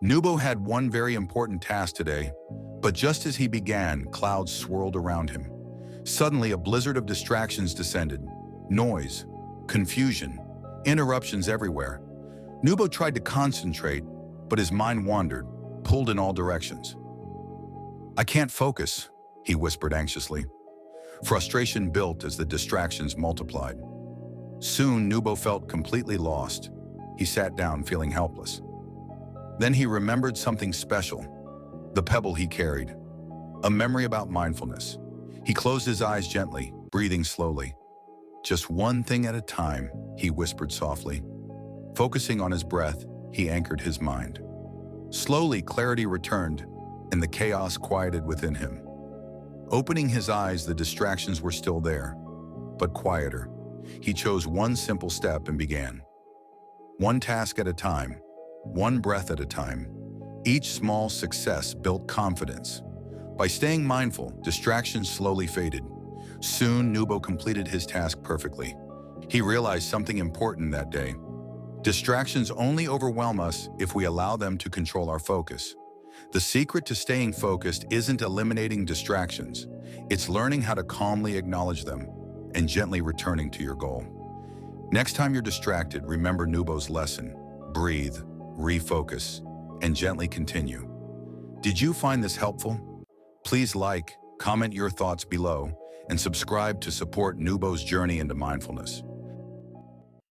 Nubo had one very important task today, but just as he began, clouds swirled around him. Suddenly, a blizzard of distractions descended. Noise, confusion, interruptions everywhere. Nubo tried to concentrate, but his mind wandered, pulled in all directions. "I can't focus," he whispered anxiously. Frustration built as the distractions multiplied. Soon, Nubo felt completely lost. He sat down, feeling helpless. Then he remembered something special, the pebble he carried, a memory about mindfulness. He closed his eyes gently, breathing slowly. "Just one thing at a time," he whispered softly. Focusing on his breath, he anchored his mind. Slowly, clarity returned, and the chaos quieted within him. Opening his eyes, the distractions were still there, but quieter. He chose one simple step and began. One task at a time, one breath at a time. Each small success built confidence. By staying mindful, distractions slowly faded. Soon, Nubo completed his task perfectly. He realized something important that day. Distractions only overwhelm us if we allow them to control our focus. The secret to staying focused isn't eliminating distractions. It's learning how to calmly acknowledge them and gently returning to your goal. Next time you're distracted, remember Nubo's lesson. Breathe, refocus, and gently continue. Did you find this helpful? Please like, comment your thoughts below, and subscribe to support Nubo's journey into mindfulness.